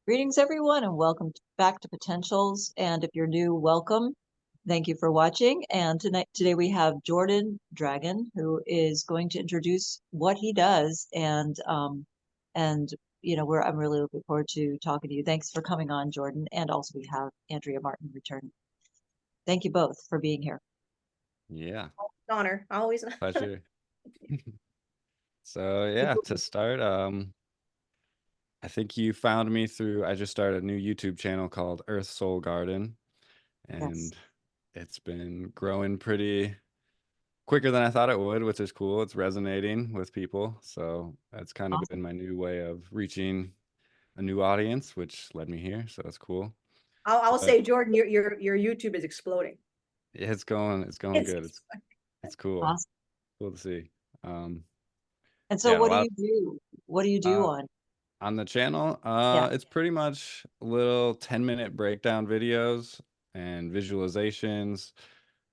Greetings, everyone, and welcome back to Potentials. And if you're new, welcome. Thank you for watching. And today we have Jordan Dragon, who is going to introduce what he does. And I'm really looking forward to talking to you. Thanks for coming on, Jordan. And also we have Andrea Martin returning. Thank you both for being here. Yeah, Honor, always. pleasure. So yeah, to start, I think you found me through, I just started a new YouTube channel called Earth Soul Garden, Yes, and it's been growing pretty quicker than I thought it would, which is cool. It's resonating with people. So that's kind of awesome. been my new way of reaching a new audience, which led me here. So that's cool. I will But say, Jordan, your YouTube is exploding. it's going It's good. It's cool. Awesome. Cool to see. Um, And so yeah, and a what do lot you do? What do you do uh on? on the channel. Yeah, It's pretty much little 10-minute breakdown videos and visualizations,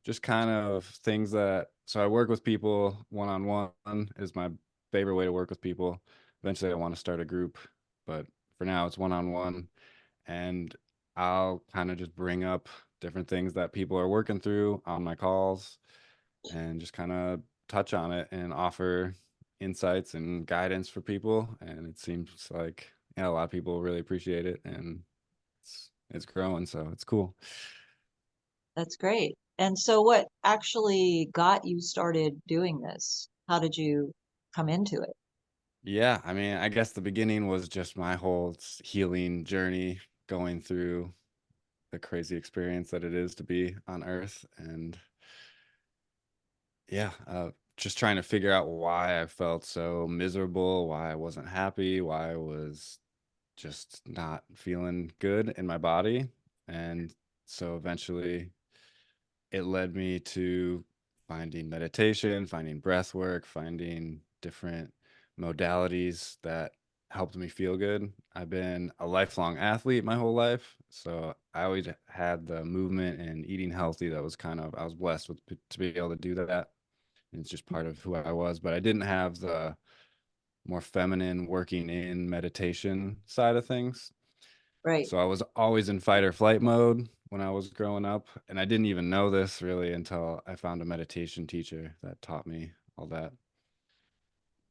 just kind of things that. So I work with people one on one is my favorite way to work with people. Eventually, I want to start a group, but for now, it's one on one, and I'll kind of just bring up different things that people are working through on my calls and just kind of touch on it and offer insights and guidance for people. And it seems like yeah, a lot of people really appreciate it, and it's growing, so it's cool. that's great. And so what actually got you started doing this? How did you come into it? Yeah, I mean, I guess the beginning was just my whole healing journey, going through the crazy experience that it is to be on Earth, and yeah, just trying to figure out why I felt so miserable, why I wasn't happy, why I was just not feeling good in my body. And so eventually it led me to finding meditation, finding breath work, finding different modalities that helped me feel good. I've been a lifelong athlete my whole life, so I always had the movement and eating healthy. That was kind of, I was blessed with to be able to do that. And it's just part of who I was, but I didn't have the more feminine working in meditation side of things. Right. So I was always in fight or flight mode when I was growing up. And I didn't even know this really until I found a meditation teacher that taught me all that.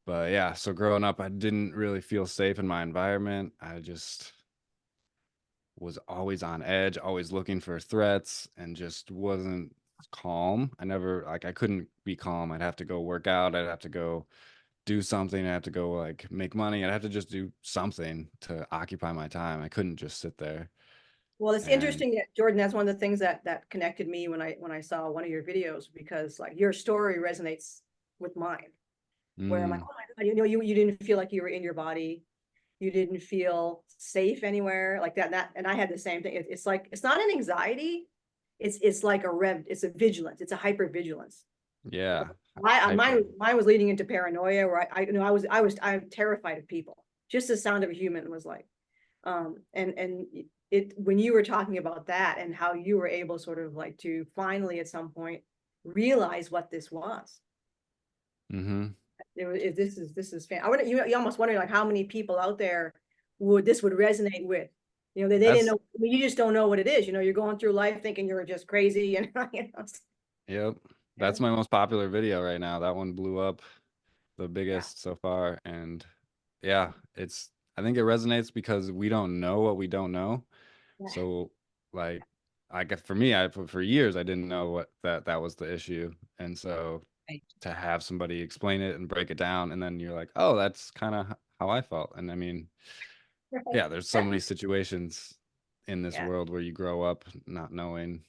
But yeah, so growing up, I didn't really feel safe in my environment. I just was always on edge, always looking for threats, and just wasn't calm. I never, like, I couldn't be calm. I'd have to go work out. I'd have to go do something. I'd have to go like make money. I'd have to just do something to occupy my time. I couldn't just sit there. Well, it's And interesting that Jordan. That's one of the things that connected me when I saw one of your videos, because like your story resonates with mine. Where I'm like, mm, oh my God, you didn't feel like you were in your body. You didn't feel safe anywhere like that. And I had the same thing. It's like it's not an anxiety. It's like it's a vigilance. It's a hyper vigilance. yeah, Mine hyper. mine was leading into paranoia, where I'm terrified of people. Just the sound of a human was like, and it when you were talking about that and how you were able sort of like to finally at some point realize what this was. Mm-hmm. This is fan. I would you almost wonder like how many people out there would resonate with. They didn't That's know. I mean, you just don't know what it is. You're going through life thinking you're just crazy, and yep. yeah. That's my most popular video right now. That one blew up the Yeah. biggest so far. And yeah, it's I think it resonates because we don't know what we don't know. Yeah. So like for me, for years I didn't know what that was the issue. And so Right. to have somebody explain it and break it down, and then you're like, oh, that's kind of how I felt. And I mean, Right. yeah, there's so many situations in this Yeah. world where you grow up not knowing.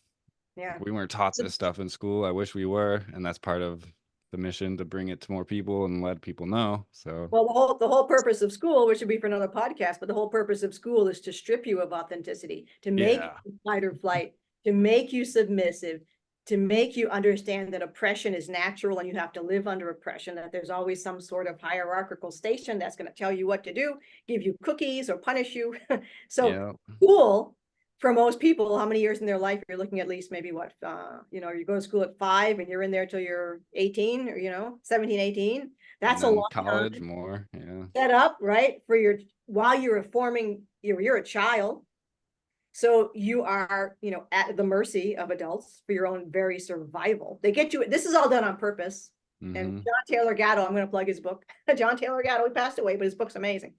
Like, Yeah. we weren't taught So, this stuff in school. I wish we were, and that's part of the mission to bring it to more people and let people know. So, well, the whole purpose of school, which would be for another podcast, but the whole purpose of school is to strip you of authenticity, to make yeah. you fight or flight, to make you submissive, to make you understand that oppression is natural and you have to live under oppression, that there's always some sort of hierarchical station that's going to tell you what to do, give you cookies or punish you. So Yeah. school, for most people, how many years in their life you're looking at least maybe what, you go to school at 5 and you're in there till you're 18 or, 17, 18. That's a then long college time more. Yeah. set up, right? For your, while you're forming, you're a child. So you are, you know, at the mercy of adults for your own very survival. They get you, this is all done on purpose. And Mm-hmm. John Taylor Gatto, I'm going to plug his book. John Taylor Gatto, he passed away, but his book's amazing.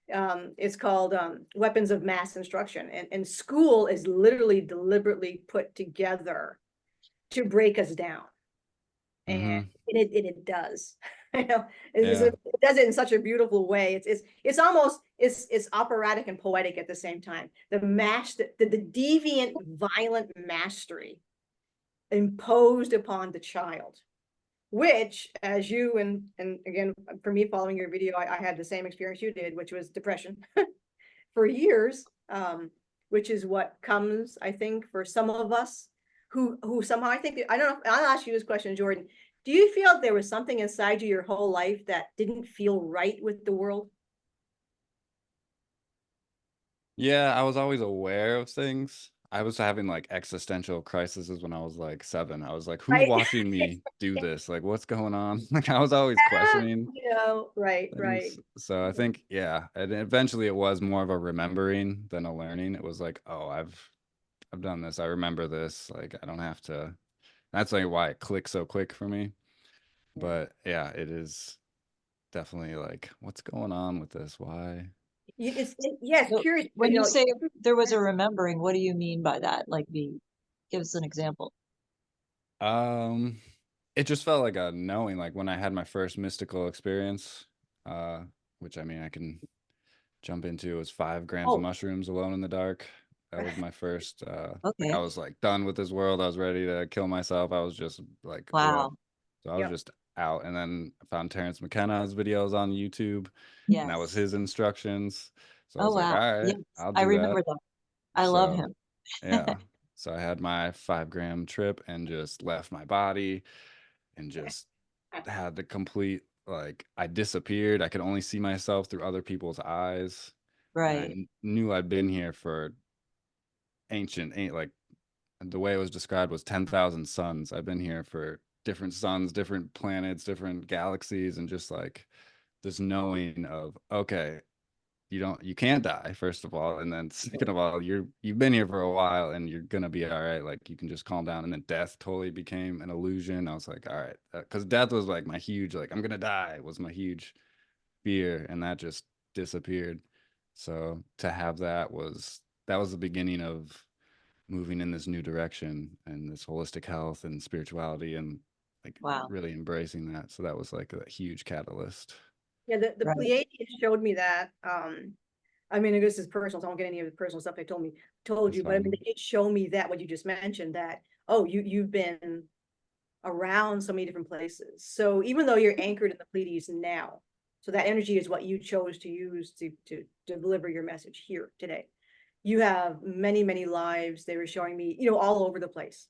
It's called Weapons of Mass Instruction. And school is literally deliberately put together to break us down. And Mm-hmm. it does. You know, Yeah. it does it in such a beautiful way. It's almost it's operatic and poetic at the same time. The deviant, violent mastery imposed upon the child, which, as you and again, for me, following your video, I had the same experience you did, which was depression for years, which is what comes, I think, for some of us who somehow, I think, I don't know, I'll ask you this question, Jordan. Do you feel there was something inside you your whole life that didn't feel right with the world? Yeah, I was always aware of things. I was having like existential crises when I was like 7. I was like, who's Right? watching me do this? Like, what's going on? Like, I was always questioning You know, right, right. things. So I think, yeah, and eventually it was more of a remembering than a learning. It was like, oh, I've done this. I remember this. Like, I don't have to. That's like why it clicks so quick for me. Yeah. But yeah, it is definitely like, what's going on with this? Why? Yeah, it's So curious, when you you know. say there was a remembering, what do you mean by that? Like give us an example. Um, it just felt like a knowing, like when I had my first mystical experience, uh, which I mean I can jump into. It was 5 grams of Oh, mushrooms alone in the dark. That was my first like I okay. was like done with this world. I was ready to kill myself. I was just like, what? Wow. So I was Yep. just out. And then I found Terrence McKenna's videos on YouTube, and that was Yes. his instructions. So I Oh, was like, wow. all right, Yes. I'll I do that. remember that. I love So him. yeah. So I had my 5 gram trip and just left my body and just had the complete, like, I disappeared. I could only see myself through other people's eyes. And I Right. knew I'd been here for ain't like the way it was described was 10,000 suns. I've been here for different suns, different planets, different galaxies, and just like this knowing of, okay, you can't die, first of all, and then second of all, you've been here for a while and you're gonna be all right. Like, you can just calm down. And then death totally became an illusion. I was like, all right, because death was like my huge, like, I'm gonna die was my huge fear, and that just disappeared. So to have that was the beginning of moving in this new direction and this holistic health and spirituality, and like Wow. really embracing that. So that was like a huge catalyst. Yeah, the Right. Pleiadians showed me that. I mean, this is personal, so I don't get any of the personal stuff they told That's you, but I mean, fine. they did show me that what you just mentioned, that, oh, you've been around so many different places. So even though you're anchored in the Pleiades now, so that energy is what you chose to use to deliver your message here today. You have many, many lives. They were showing me, you know, all over the place.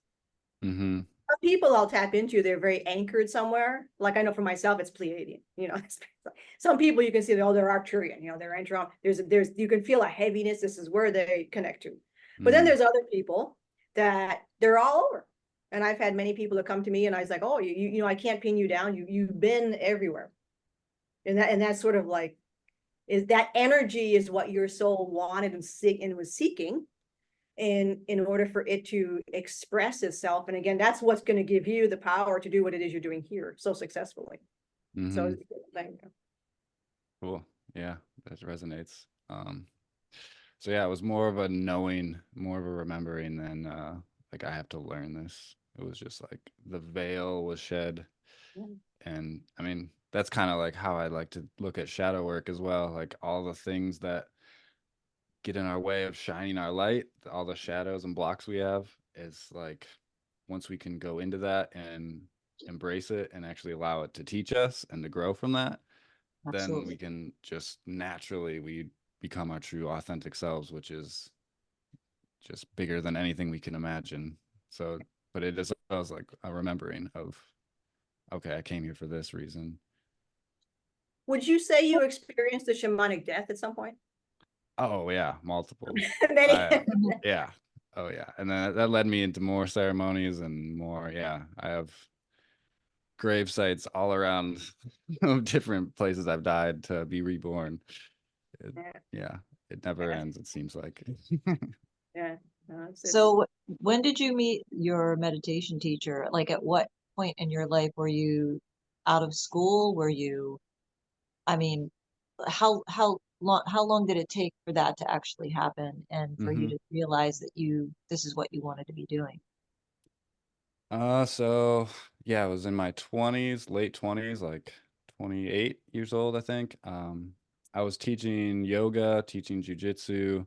Mm-hmm. Some people I'll tap into, they're very anchored somewhere. Like, I know for myself, it's Pleiadian. You know, some people you can see, oh, they're Arcturian. You know, they're entering. There's you can feel a heaviness. This is where they connect to. But then Mm-hmm. there's other people that they're all over. And I've had many people that come to me, and I was like, oh, you know, I can't pin you down. You've been everywhere. And that's sort of like, is that energy is what your soul wanted and was seeking in order for it to express itself. And again, that's what's going to give you the power to do what it is you're doing here so successfully. So Mm-hmm. it's a good thing. Cool. Yeah, that resonates. So yeah, it was more of a knowing, more of a remembering than like I have to learn this. It was just like the veil was shed. Yeah. And I mean, that's kind of like how I like to look at shadow work as well. Like all the things that get in our way of shining our light, all the shadows and blocks we have, is like once we can go into that and embrace it and actually allow it to teach us and to grow from that, then we Absolutely. can just naturally we become our true authentic selves, which is just bigger than anything we can imagine. So, but it is also like a remembering of, okay, I came here for this reason. Would you say you experienced a shamanic death at some point? Oh yeah, multiple. Many. I yeah. Oh yeah. And then that led me into more ceremonies and more, yeah. I have grave sites all around of different places I've died to be reborn. Yeah, Yeah, it never yeah, ends, it seems like. yeah. No, it's So when did you meet your meditation teacher? Like at what point in your life were you out of school? Were you, I mean, how long did it take for that to actually happen and for you hmm to realize that this is what you wanted to be doing? So yeah, I was in my 20s, late 20s, like 28 years old, I think. I was teaching yoga, teaching jujitsu. I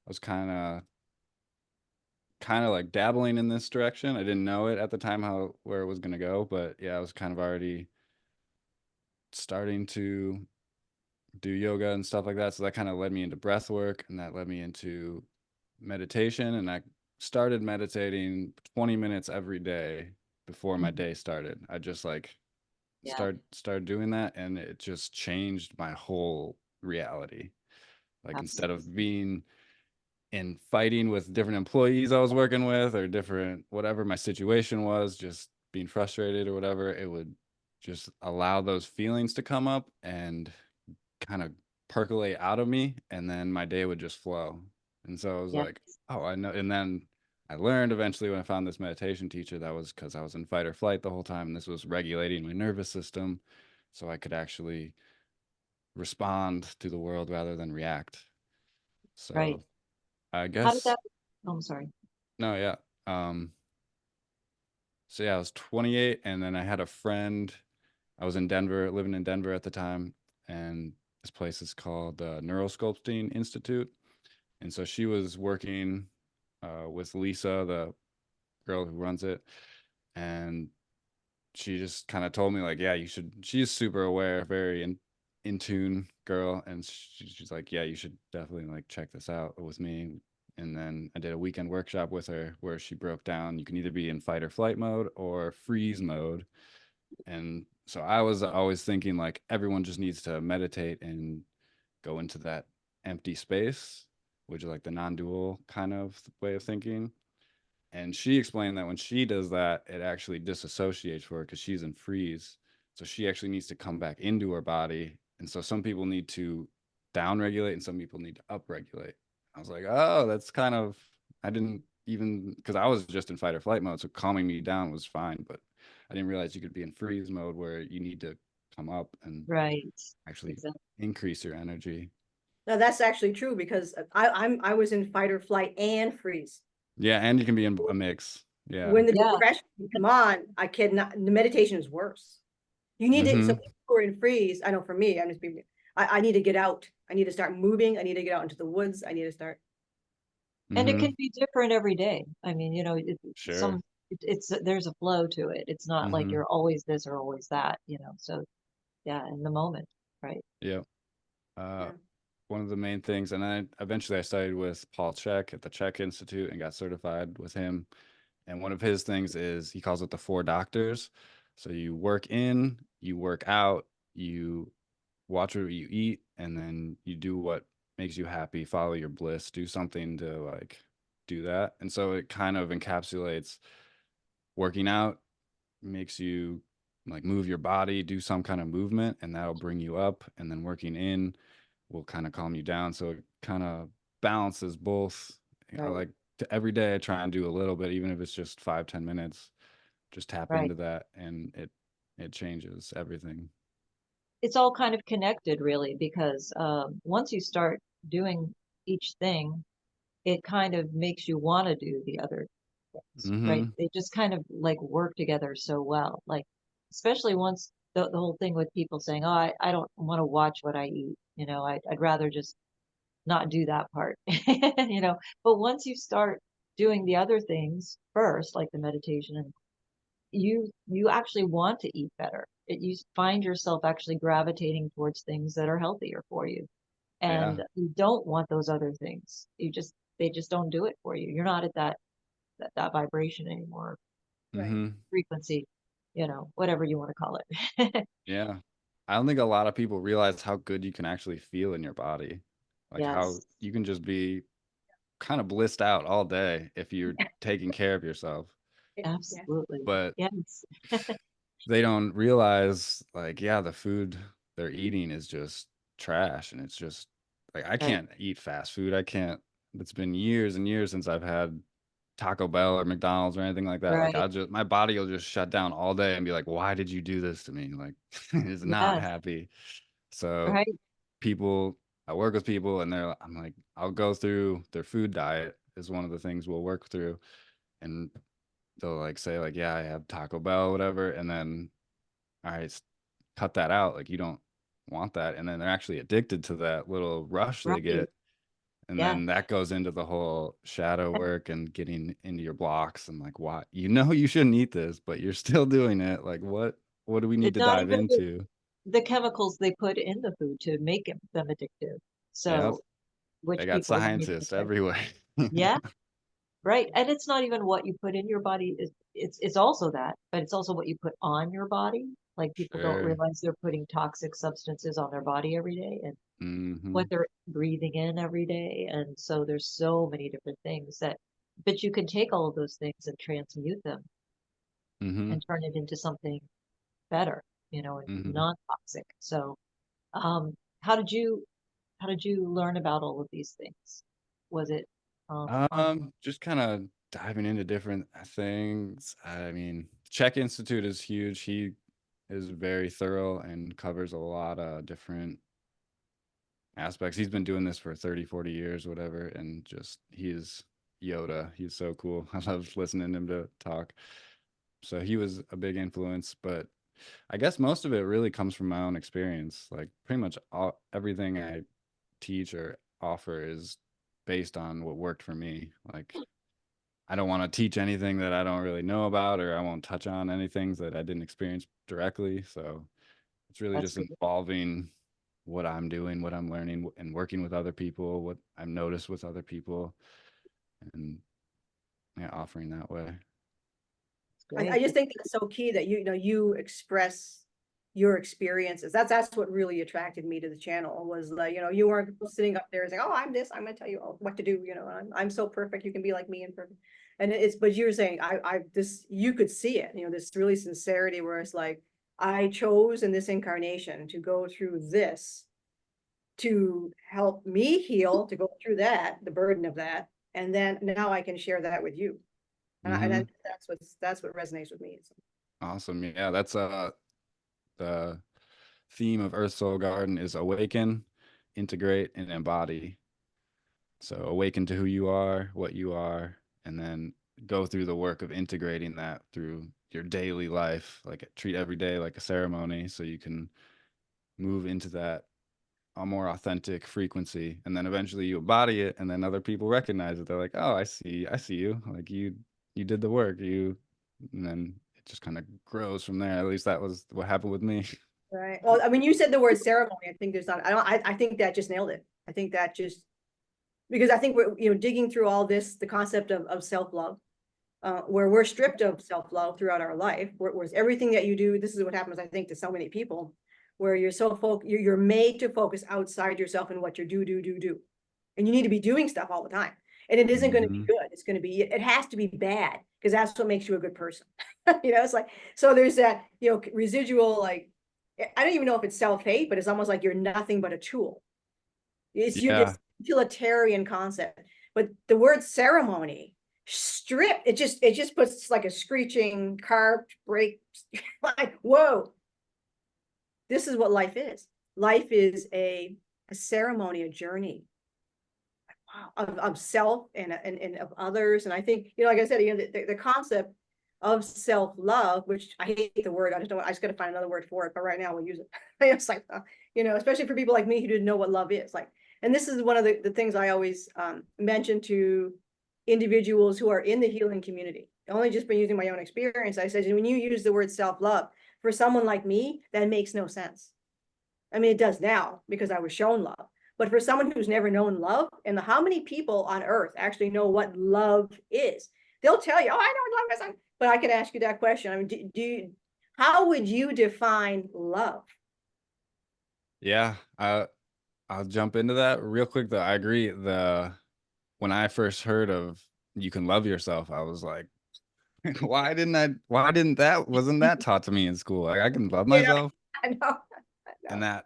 was kind of like dabbling in this direction. I didn't know it at the time how where it was going to go, but yeah, I was kind of already starting to do yoga and stuff like that. So that kind of led me into breath work, and that led me into meditation. And I started meditating 20 minutes every day before my Mhm. day started. I just like Yeah, started doing that, and it just changed my whole reality. Like instead of absolutely. being in fighting with different employees I was working with or different whatever my situation was, just being frustrated or whatever, it would just allow those feelings to come up and kind of percolate out of me, and then my day would just flow. And so I was Yeah. like, oh, I know. And then I learned eventually when I found this meditation teacher that was because I was in fight or flight the whole time, and this was regulating my nervous system so I could actually respond to the world rather than react. Right. So I How did guess that, oh, I'm sorry. no, yeah. So yeah, I was 28, and then I had a friend. I was in Denver, living in Denver at the time, and this place is called Neurosculpting Institute. And so she was working with Lisa, the girl who runs it, and she just kind of told me like, yeah, you should. She's super aware, very in tune girl, and she's like, yeah, you should definitely like check this out with me. And then I did a weekend workshop with her where she broke down you can either be in fight or flight mode or freeze mode. And so I was always thinking like everyone just needs to meditate and go into that empty space, which is like the non-dual kind of way of thinking. And she explained that when she does that, it actually disassociates for her because she's in freeze. So she actually needs to come back into her body. And so some people need to down regulate and some people need to up regulate. I was like, oh, that's kind of, I didn't even, because I was just in fight or flight mode. So calming me down was fine. But I didn't realize you could be in freeze mode where you need to come up and Right. actually Exactly. increase your energy. no, that's actually true because I was in fight or flight and freeze. Yeah. And you can be in a mix. Yeah. When the Yeah. depression come on, I cannot. The meditation is worse. You need it. So Mm-hmm. people who are in freeze, I know for me, I'm just being. I need to get out. I need to start moving. I need to get out into the woods. I need to start. And it Mm-hmm. can be different every day. I mean, Sure. there's a flow to it. It's not like Mm-hmm. you're always this or always that. So yeah, in the moment, right? Yeah. Uh, Yeah. one of the main things, and then eventually I studied with Paul Chek at the Chek Institute and got certified with him. And one of his things is he calls it the four doctors. So you work in, you work out, you watch what you eat, and then you do what makes you happy, follow your bliss, do something to like do that. And so it kind of encapsulates working out makes you like move your body, do some kind of movement, and that'll bring you up. And then working in will kind of calm you down. So it kind of balances both. I Right. like to every day I try and do a little bit, even if it's just 5, 10 minutes, just tap Right. into that and it changes everything. It's all kind of connected, really, because once you start doing each thing, it kind of makes you want to do the other things, right? Mm-hmm. They just kind of like work together so well. Like, especially once the whole thing with people saying, "Oh, I don't want to watch what I eat," I'd rather just not do that part, But once you start doing the other things first, like the meditation, and you actually want to eat better. You find yourself actually gravitating towards things that are healthier for you, Yeah. and you don't want those other things. They just don't do it for you. You're not at that vibration anymore, Right. Mm-hmm. frequency, whatever you want to call it. Yeah. I don't think a lot of people realize how good you can actually feel in your body. Like how Yes, you can just be kind of blissed out all day if you're taking care of yourself. Yeah. Yeah. absolutely. But Yes. they don't realize, like, yeah, the food they're eating is just trash, and it's just like, I Right, can't eat fast food. I can't. It's been years and years since I've had Taco Bell or McDonald's or anything like that. Like, right. I just my body will just shut down all day and be like, "Why did you do this to me?" Like, it's not Yes, happy. So right. people, I work with people, and I'm like, I'll go through their food diet is one of the things we'll work through, and they'll like say like, yeah, I have Taco Bell, whatever, and then all right, cut that out. Like, you don't want that, and then they're actually addicted to that little rush they Right. get, and Yeah. then that goes into the whole shadow work and getting into your blocks. And like, why, you shouldn't eat this, but you're still doing it. Like, what do we need It's to not dive even into? the chemicals they put in the food to make them addictive. Yep, So, which they got people don't even scientists think. everywhere. Yeah, right. And it's not even what you put in your body. It's also that, but it's also what you put on your body. Like people don't Sure. realize they're putting toxic substances on their body every day and what Hmm. they're breathing in every day. And so there's so many different things but you can take all of those things and transmute them Hmm. and turn it into something better, and Hmm. non-toxic. So, um, how did you how did you learn about all of these things? Was it on Just kind of diving into different things. I mean, Czech Institute is huge. He is very thorough and covers a lot of different aspects. He's been doing this for 30, 40 years, whatever, and just he's Yoda. He's so cool. I love listening to him to talk. So he was a big influence, but I guess most of it really comes from my own experience. Like, pretty much everything I teach or offer is based on what worked for me. Like, I don't want to teach anything that I don't really know about, or I won't touch on any things that I didn't experience directly. So it's really that's just good. involving what I'm doing, what I'm learning, and working with other people, what I've noticed with other people, and yeah, offering that way. It's I great. just think that's so key that you express your experiences. That's what really attracted me to the channel was like, you weren't sitting up there saying, oh, I'm this, I'm gonna tell you what to do, I'm so perfect, you can be like me and perfect. And but you're saying this, you could see it, this really sincerity where it's like, I chose in this incarnation to go through this to help me heal, to go through that, the burden of that, and then now I can share that with you. And Hmm. that's what resonates with me. So. Awesome. Yeah, that's the theme of Earth Soul Garden is awaken, integrate, and embody. So awaken to who you are, what you are, and then go through the work of integrating that through your daily life. Like, treat every day like a ceremony so you can move into that a more authentic frequency, and then eventually you embody it, and then other people recognize it. They're like, oh, I see you, like, you did the work, and then it just kind of grows from there. At least that was what happened with me. Right. Well, I mean, you said the word ceremony. I think there's not, I don't, I think that just nailed it. I think that just, because I think we're, digging through all this, the concept of self-love, where we're stripped of self-love throughout our life, whereas everything that you do, this is what happens, I think, to so many people, where you're made to focus outside yourself and what you do. And you need to be doing stuff all the time. And it isn't going to be Hmm. good. It's going to be, it has to be bad because that's what makes you a good person. It's like, so there's that, residual, like, I don't even know if it's self-hate, but it's almost like you're nothing but a tool. Yeah. It's utilitarian concept, but the word ceremony, strip, it just puts like a screeching car brake, like, whoa, this is what life is. Life is a ceremony, a journey of self and of others. And I think, like I said, the concept of self-love, which I hate the word, I just got to find another word for it, but right now we'll use it. It's like, especially for people like me who didn't know what love is like. And this is one of the things I always mention to individuals who are in the healing community. Only just been using my own experience. I said, when you use the word self-love, for someone like me, that makes no sense. I mean, it does now because I was shown love. But for someone who's never known love, and how many people on earth actually know what love is? They'll tell you, oh, I know love is. But I could ask you that question. I mean, how would you define love? Yeah. I'll jump into that real quick though. I agree. When I first heard of you can love yourself, I was like, Wasn't that taught to me in school? Like, I can love You know, myself. I know, I And know.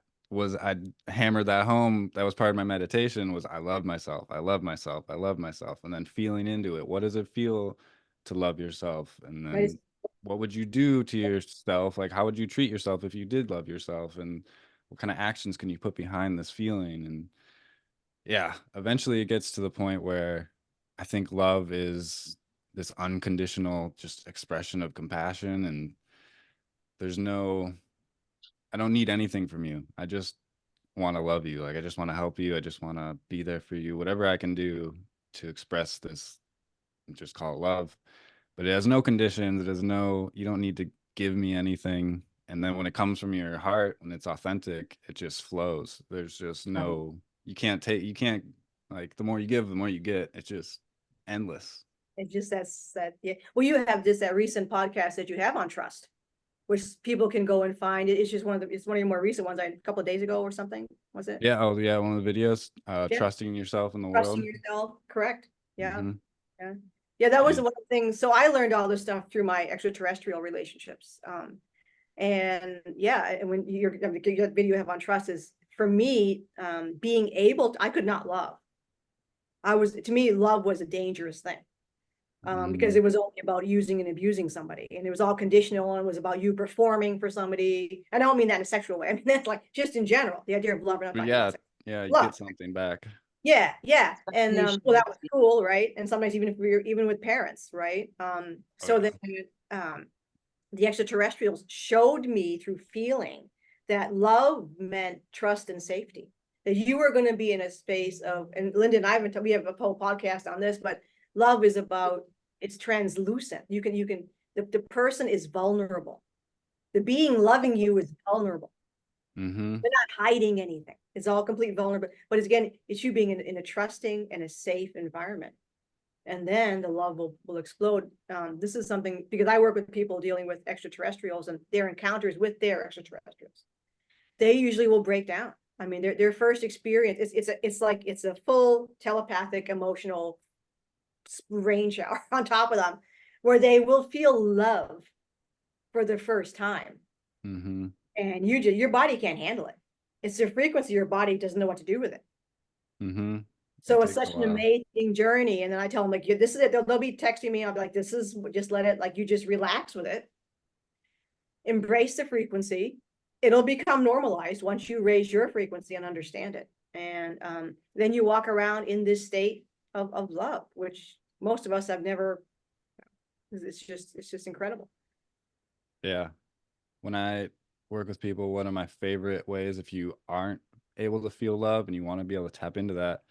I hammered that home. That was part of my meditation, was I love myself. I love myself. I love myself. And then feeling into it. What does it feel to love yourself? And Right, then what would you do to yourself? Like, how would you treat yourself if you did love yourself? And what kind of actions can you put behind this feeling? And yeah, eventually it gets to the point where I think love is this unconditional just expression of compassion, and there's no, I don't need anything from you. I just want to love you. Like, I just want to help you. I just want to be there for you. Whatever I can do to express this, just call it love. But it has no conditions. It has no, you don't need to give me anything. And then when it comes from your heart, when it's authentic, it just flows. There's just Right. no, you can't, like, the more you give, the more you get. It's just endless. It's just that, yeah. Well, you have just that recent podcast that you have on trust, which people can go and find. It's just it's one of your more recent ones, a couple of days ago or something, was it? Yeah. Oh, yeah. One of the videos, Yeah, trusting yourself in the trusting world. yourself, correct? Yeah, Hmm. yeah. Yeah, that was Yeah. one of the things. So I learned all this stuff through my extraterrestrial relationships. And yeah, and when I mean, your video you have on trust is for me, being able to, I could not love. To me, love was a dangerous thing. Because Mm. it was only about using and abusing somebody, and it was all conditional, and it was about you performing for somebody. I don't mean that in a sexual way. I mean that's like just in general, the idea of love. We're not But talking about yeah, sex. yeah, you Love. get something back. Yeah, yeah. And well, Expectation. that was cool, right? And sometimes even if we were even with parents, right? Oh, So yeah. then the extraterrestrials showed me through feeling that love meant trust and safety. That you were going to be in a space of, and Linda and I have we have a whole podcast on this, but love is about, it's translucent. The person is vulnerable. The being loving you is vulnerable. Mm-hmm. They're not hiding anything. It's all complete vulnerable. But it's, again, it's you being in a trusting and a safe environment. And then the love will explode. This is something, because I work with people dealing with extraterrestrials and their encounters with their extraterrestrials. They usually will break down. I mean, their first experience, it's a full telepathic emotional rain shower on top of them, where they will feel love for the first time. Mm-hmm. And your body can't handle it. It's the frequency, your body doesn't know what to do with it. Mm-hmm. It So it's takes a such an while. amazing journey. And then I tell them, like, this is it. They'll be texting me. I'll be like, this is, just let it, like, you just relax with it. Embrace the frequency. It'll become normalized once you raise your frequency and understand it. And then you walk around in this state of love, which most of us have never. It's just incredible. Yeah. When I work with people, one of my favorite ways, if you aren't able to feel love and you want to be able to tap into that,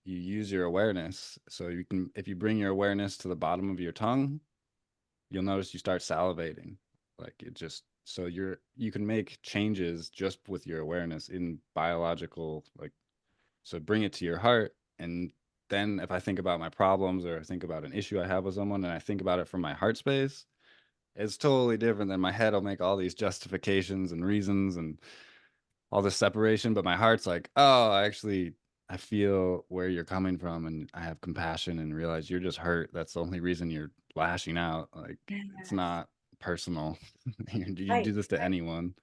you use your awareness. So you can, if you bring your awareness to the bottom of your tongue, you'll notice you start salivating. Like, it just, so you can make changes just with your awareness in biological, like, so bring it to your heart. And then if I think about my problems, or I think about an issue I have with someone, and I think about it from my heart space, it's totally different than my head. I'll make all these justifications and reasons and all this separation, but my heart's like, oh, I feel where you're coming from, and I have compassion and realize you're just hurt. That's the only reason you're lashing out. Like, it's Yes. not personal. You Right, do this to right. anyone.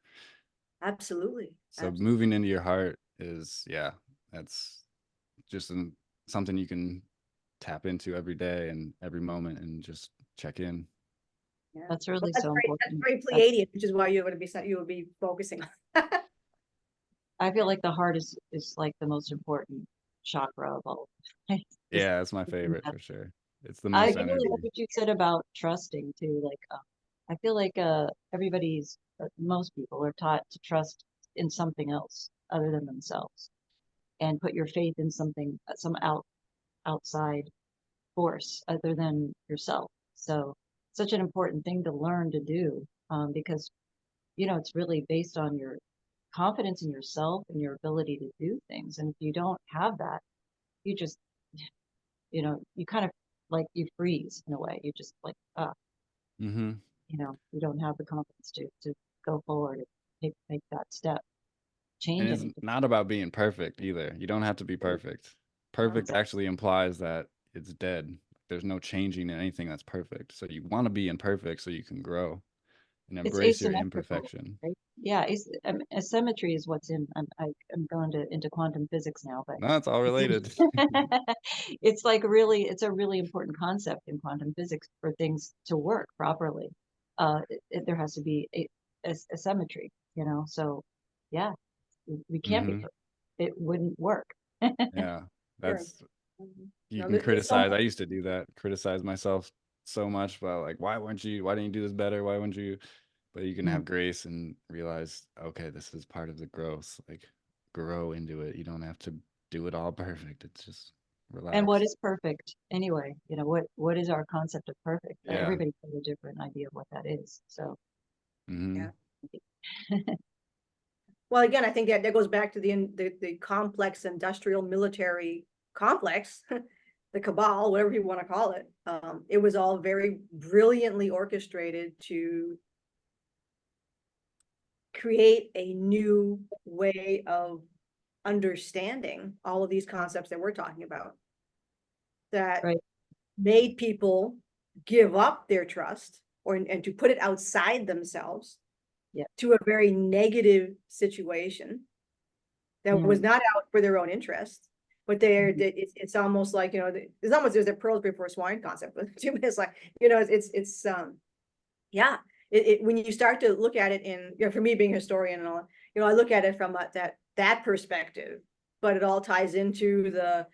Absolutely. So Absolutely. moving into your heart is, yeah, that's just something you can tap into every day and every moment and just check in. Yeah. That's Well, really so that's important. very Pleiadian, which is why you would be focusing on. I feel like the heart is like the most important chakra of all. Just Yeah, it's my favorite for sure. It's the I most really energy. like what you said about trusting too. Like, I feel like most people are taught to trust in something else other than themselves, and put your faith in something, outside force other than yourself. So, such an important thing to learn to do, because it's really based on your confidence in yourself and your ability to do things. And if you don't have that, you just, you kind of like you freeze in a way. You just like, Mm-hmm. you don't have the confidence to go forward and make that step, And change it's anything. not about being perfect either. You don't have to be perfect. Perfect Exactly. actually implies that it's dead. there's no changing anything that's perfect. So you want to be imperfect so you can grow and It's embrace your asymmetrical, imperfection. right? Yeah, asymmetry is what's in. I'm going into quantum physics now, but No, it's all related. it's like really, it's a really important concept in quantum physics for things to work properly. There has to be a symmetry, you know. So, yeah, we can't be Hmm. perfect. It wouldn't work. Yeah, Sure. that's you No, can there's so criticize. I much. used to do that, criticize myself so much about like, why didn't you do this better? Why wouldn't you? But you can Mm. have grace and realize, okay, this is part of the growth. Like, grow into it. You don't have to do it all perfect. It's just And what relax. is perfect anyway? You know, what is our concept of perfect? Yeah. Everybody's got a different idea of what that is. So, Hmm. Yeah. Well, again, I think that goes back to the complex industrial military complex, the cabal, whatever you want to call it. It was all very brilliantly orchestrated to create a new way of understanding all of these concepts that we're talking about, that right. made people give up their trust and to put it outside themselves Yeah. to a very negative situation that was Mm. not out for their own interest, but it's almost like, you know, there's a pearls before swine concept, but it's like, you know, it's yeah, when you start to look at it in, you know, for me being a historian and all, you know, I look at it from that perspective, but it all ties into the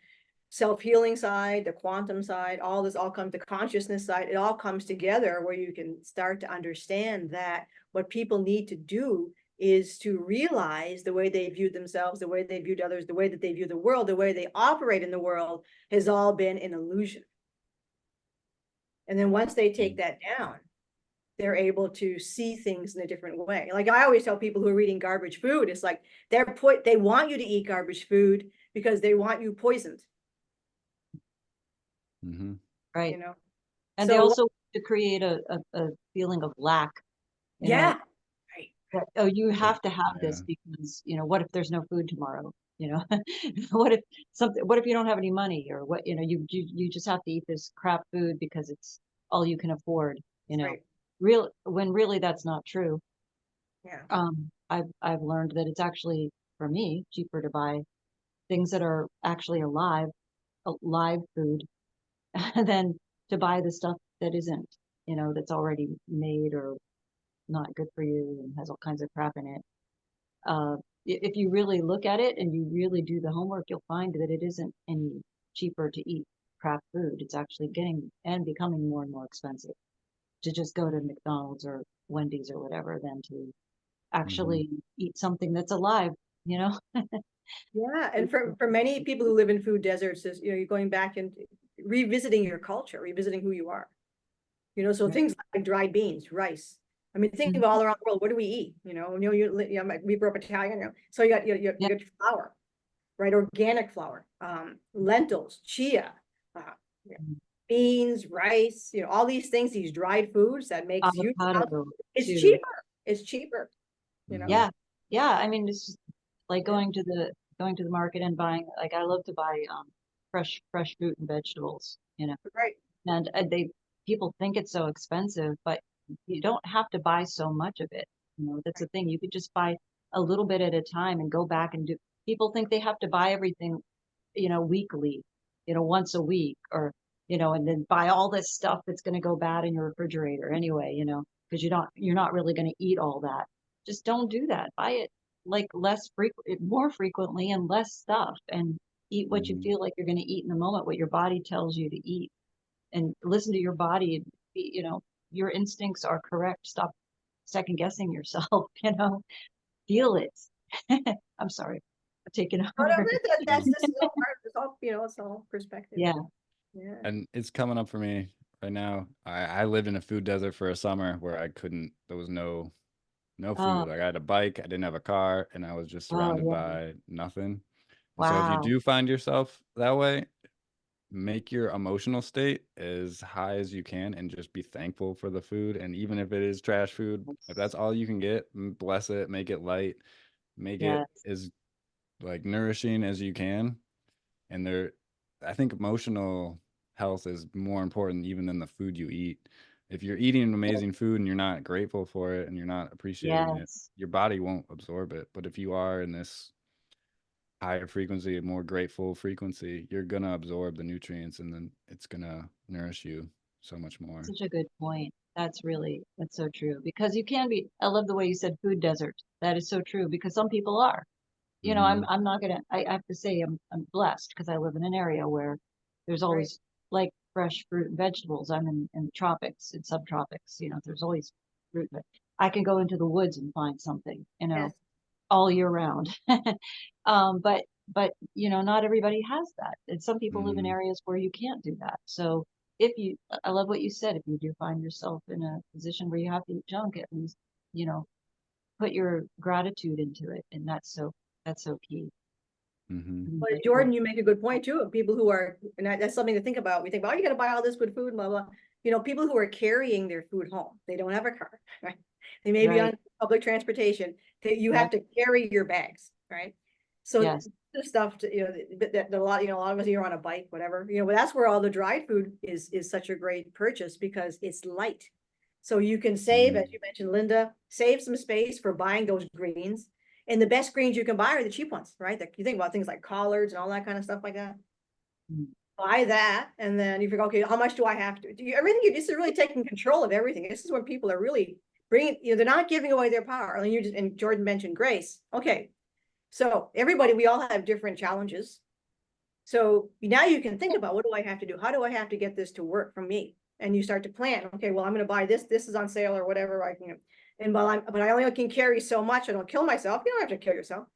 self-healing side, the quantum side, all this all comes, the consciousness side, it all comes together where you can start to understand that what people need to do is to realize the way they viewed themselves, the way they viewed others, the way that they view the world, the way they operate in the world has all been an illusion. And then once they take that down, they're able to see things in a different way. Like I always tell people who are eating garbage food, it's like they want you to eat garbage food because they want you poisoned, Hmm. Right. you know? And they So also to create a feeling of lack, you know, yeah, right. that, oh, you have to have Yeah. this because, you know, what if there's no food tomorrow? You know, what if you don't have any money, or what, you know, you just have to eat this crap food because it's all you can afford, you know, Right. when really that's not true. Yeah. I've learned that it's actually, for me, cheaper to buy things that are actually live food than to buy the stuff that isn't, you know, that's already made or not good for you and has all kinds of crap in it. Uh, if you really look at it and you really do the homework, you'll find that it isn't any cheaper to eat crap food. It's actually getting and becoming more and more expensive to just go to McDonald's or Wendy's or whatever than to Hmm. actually eat something that's alive, you know? Yeah. And for many people who live in food deserts, is, you know, you're going back and revisiting your culture, revisiting who you are. You know, so Right. things like dried beans, rice. I mean, think of Mhm. all around the world, what do we eat? You know, we grew up Italian, you know, so you got Yeah. you got flour, right? Organic flour, lentils, chia, uh, yeah, beans, rice, you know, all these things, these dried foods that makes huge amounts. Avocado It's too. cheaper. It's cheaper, you know? Hmm. Yeah. Yeah. I mean, it's just like Yeah, going to the market and buying, like I love to buy fresh fruit and vegetables, you know. right. And people think it's so expensive, but you don't have to buy so much of it. You know, that's the thing. You could just buy a little bit at a time and go back and do. People think they have to buy everything, you know, weekly, you know, once a week, or, you know, and then buy all this stuff that's going to go bad in your refrigerator anyway, you know, because you're not really going to eat all that. Just don't do that. Buy it like less frequent, more frequently, and less stuff, and eat what you Hmm. feel like you're going to eat in the moment, what your body tells you to eat, and listen to your body. You know, your instincts are correct. Stop second guessing yourself. You know, Yeah. feel it. I'm sorry, I'm taking Oh, no, over. that's this is all part of it's all, you know, it's all perspective. Yeah. Yeah. And it's coming up for me right now. I lived in a food desert for a summer where there was no Oh, food. Like I had a bike, I didn't have a car, and I was just oh surrounded yeah. by nothing. And so if you Wow. do find yourself that way, make your emotional state as high as you can and just be thankful for the food. And even if it is trash food, if that's all you can get, bless it, make it light, make it Yes. as like nourishing as you can. And I think emotional health is more important even than the food you eat. If you're eating amazing food and you're not grateful for it and you're not appreciating it, Yes. your body won't absorb it. But if you are in this higher frequency, a more grateful frequency, you're gonna absorb the nutrients and then it's gonna nourish you so much more. Such a good point. That's so true. Because you can be, I love the way you said food desert. That is so true because some people are. You know, Hmm. I'm not gonna, I have to say I'm blessed because I live in an area where there's Right. always like fresh fruit and vegetables. I'm in the tropics, in subtropics, there's always fruit, but I can go into the woods and find something, Yes. all year round. But not everybody has that. And some people live in Hmm. areas where you can't do that. So if you, I love what you said, if you do find yourself in a position where you have to eat junk, at least, you know, put your gratitude into it. And that's so key. Hmm. But Jordan, you make a good point too, of people who are, and that's something to think about. We think, well, you got to buy all this good food, blah, blah. People who are carrying their food home, they don't have a car, right? They may be Right. on public transportation, that you Yeah. have to carry your bags, right? So Yes. the stuff, that a lot, a lot of us here on a bike, whatever, but that's where all the dried food is such a great purchase because it's light. So you can save, as you mentioned, Linda, save some space for buying those greens. And the best greens you can buy are the cheap ones, right? You think about things like collards and all that kind of stuff like that. Mm. Buy that, and then you figure, okay, how much do I have to do? Everything you just really taking control of everything. This is when people are really bringing, they're not giving away their power. And Jordan mentioned grace. Okay, so everybody, we all have different challenges. So now you can think about, what do I have to do? How do I have to get this to work for me? And you start to plan. Okay, well, I'm going to buy this. This is on sale or whatever I can. And but I only can carry so much. I don't kill myself. You don't have to kill yourself.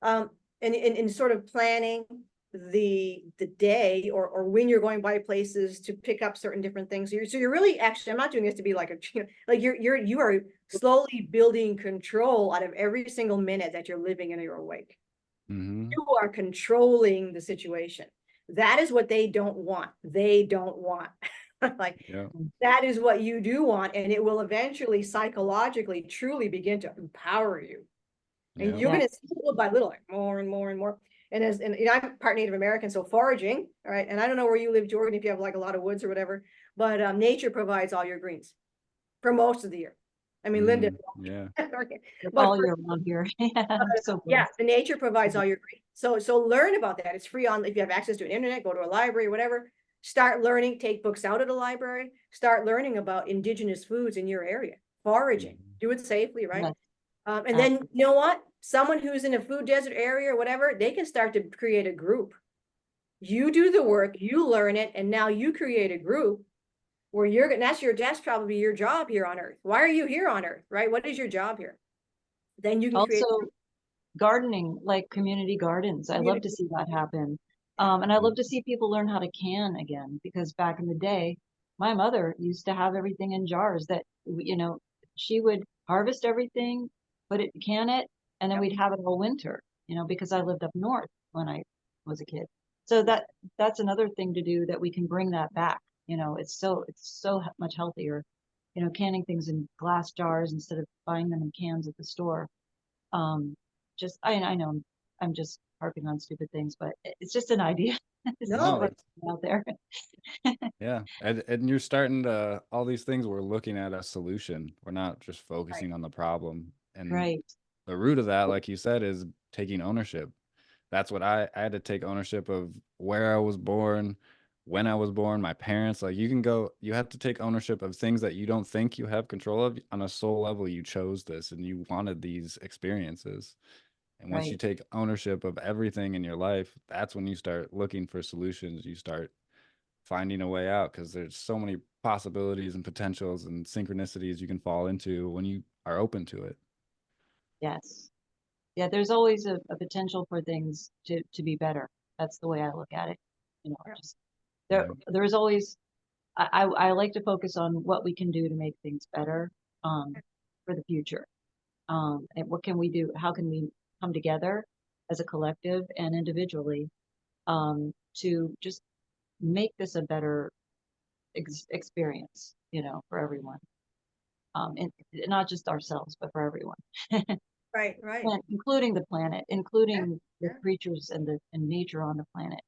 And sort of planning the day or when you're going by places to pick up certain different things. So you're really, actually, I'm not doing this to be like like you are slowly building control out of every single minute that you're living and you're awake. Hmm. You are controlling the situation. That is what they don't want. They don't want. Like, Yeah. that is what you do want, and it will eventually psychologically truly begin to empower you. And Yeah. you're going to Yes. see little by little, like more and more and more. And I'm part Native American, so foraging, all right. And I don't know where you live, Jordan, if you have like a lot of woods or whatever, but nature provides all your greens for most of the year. I mean, Linda, Mm, yeah. but All year round here. Yeah, I'm so yeah, blessed. the nature provides all your greens. So learn about that. It's free if you have access to an internet, go to a library, whatever. Start learning, take books out of the library, start learning about indigenous foods in your area, foraging, Mhm. do it safely, right? Yes. And then, you know what? Someone who's in a food desert area or whatever, they can start to create a group. You do the work, you learn it, and now you create a group where that's probably your job here on Earth. Why are you here on Earth, right? What is your job here? Then you can create Also, gardening, like community gardens. I love to community. see that happen. And I love to see people learn how to can again, because back in the day, my mother used to have everything in jars that, she would harvest everything, can it, and then Yep. we'd have it all winter, because I lived up north when I was a kid. So that's another thing to do that we can bring that back. It's so much healthier, canning things in glass jars instead of buying them in cans at the store. um just I know I'm just harping on stupid things, but it's just an idea. It's just No, No, putting it's it out there. yeah. And you're starting to all these things we're looking at a solution. We're not just right. focusing on the problem. And Right. the root of that, like you said, is taking ownership. That's what I had to take ownership of where I was born, when I was born, my parents. Like you have to take ownership of things that you don't think you have control of. On a soul level, you chose this and you wanted these experiences. And once you Right. take ownership of everything in your life, that's when you start looking for solutions. You start finding a way out because there's so many possibilities and potentials and synchronicities you can fall into when you are open to it. Yes. Yeah, there's always a potential for things to be better. That's the way I look at it. Yeah. Just Yeah. there's always, I like to focus on what we can do to make things better, for the future. And what can we do? How can we come together as a collective and individually, to just make this a better experience, for everyone, and not just ourselves, but for everyone, Right, right. and including the planet, Yeah, including the yeah, creatures and nature on the planet.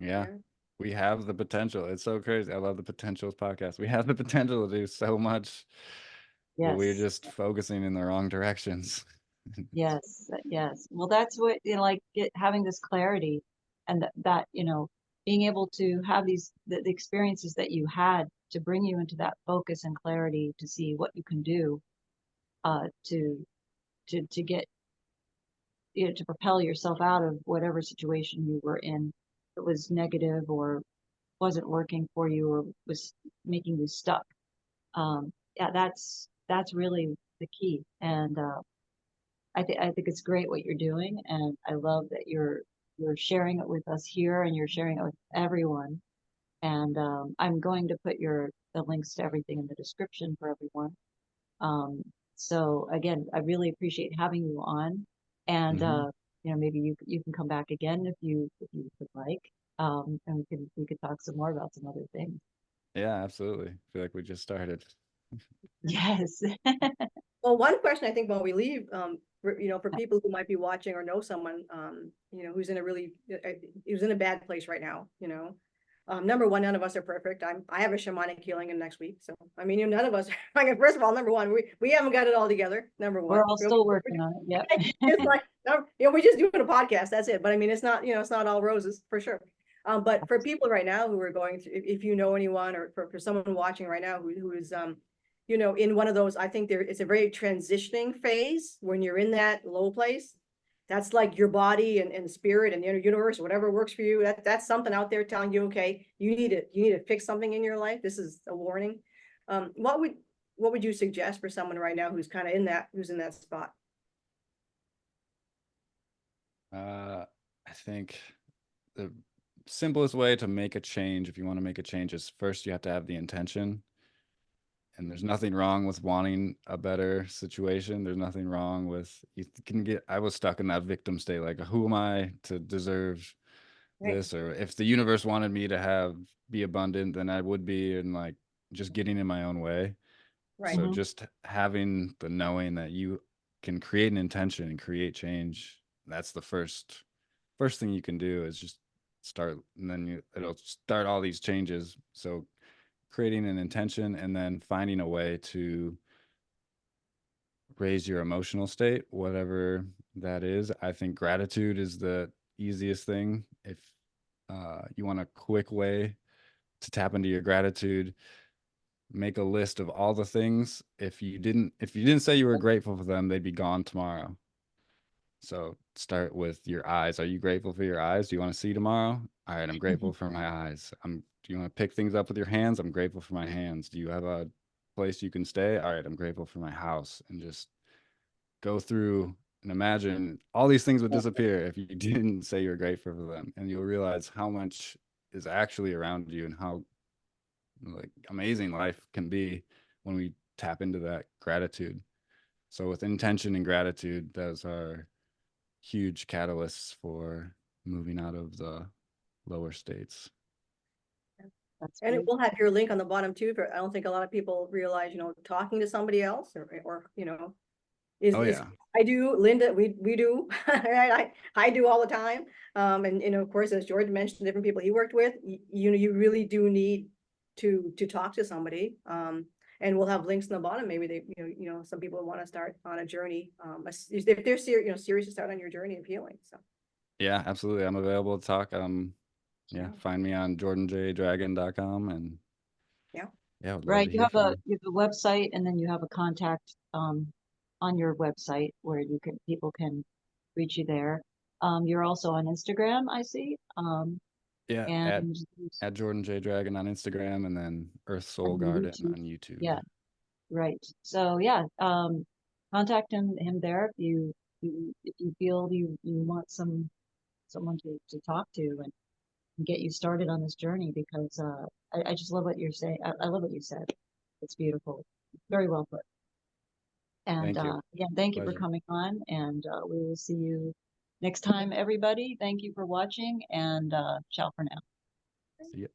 Yeah. yeah. we have the potential. It's so crazy. I love the Potentials podcast. We have the potential to do so much, but we're Yes. just focusing in the wrong directions. Yes, yes. Well, that's what, like having this clarity and that, being able to have the experiences that you had to bring you into that focus and clarity to see what you can do to get, to propel yourself out of whatever situation you were in that was negative or wasn't working for you or was making you stuck. Yeah, that's really the key. And I think it's great what you're doing, and I love that you're sharing it with us here and you're sharing it with everyone. And I'm going to put the links to everything in the description for everyone. Um, so again, I really appreciate having you on, and Mhm. maybe you can come back again if you would like, and we could talk some more about some other things. Yeah, absolutely. I feel like we just started. Yes. Well, one question I think while we leave, for people who might be watching or know someone, who's in a really, who's in a bad place right now, number one, none of us are perfect. I have a shamanic healing in next week. So, I mean, none of us, first of all, number one, we haven't got it all together. Number We're one. all still working on it. Yep. It's like, we just doing a podcast. That's it. But I mean, it's not, it's not all roses for sure. But for people right now who are going through, if you know anyone or for someone watching right now who is, in one of those, I think it's a very transitioning phase when you're in that low place. That's like your body and spirit and the inner universe, whatever works for you. That's something out there telling you, okay, you need to fix something in your life. This is a warning. What would you suggest for someone right now who's kind of who's in that spot? I think the simplest way to make a change, if you want to make a change, is first you have to have the intention. And there's nothing wrong with wanting a better situation. There's nothing wrong with, I was stuck in that victim state. Like, who am I to deserve Right. this? Or if the universe wanted me to be abundant, then I would be, and like just getting in my own way. Right. So Mhm. just having the knowing that you can create an intention and create change, that's the first thing you can do is just start, and then it'll start all these changes. So creating an intention and then finding a way to raise your emotional state, whatever that is. I think gratitude is the easiest thing. If you want a quick way to tap into your gratitude, make a list of all the things. If you didn't say you were grateful for them, they'd be gone tomorrow. So start with your eyes. Are you grateful for your eyes? Do you want to see tomorrow? All right, I'm grateful for my eyes. Do you want to pick things up with your hands? I'm grateful for my hands. Do you have a place you can stay? All right, I'm grateful for my house. And just go through and imagine all these things would disappear if you didn't say you're grateful for them. And you'll realize how much is actually around you and how like amazing life can be when we tap into that gratitude. So with intention and gratitude, those are huge catalysts for moving out of the lower states. That's And beautiful. we'll have your link on the bottom too. I don't think a lot of people realize, talking to somebody else or Oh is yeah. I do, Linda, we do, right? I do all the time. And of course, as George mentioned, different people he worked with, you really do need to talk to somebody. And we'll have links in the bottom. Maybe they, some people want to start on a journey. If they're serious to start on your journey of healing. So Yeah, absolutely. I'm available to talk. Yeah, yeah, find me on jordanjdragon.com and yeah. yeah, I would love Right. to You hear have from a you. you have a website, and then you have a contact on your website where people can reach you there. You're also on Instagram, I see. Yeah, And at Jordan J Dragon on Instagram and then Earth Soul and Garden YouTube. on YouTube. Yeah, right. So yeah, contact him there if you feel you want someone to talk to and get you started on this journey, because I just love what you're saying. I love what you said. It's beautiful. Very well put. And Thank you. again, thank you for Pleasure. coming on, and we will see you next time, everybody. Thank you for watching, and ciao for now. See ya.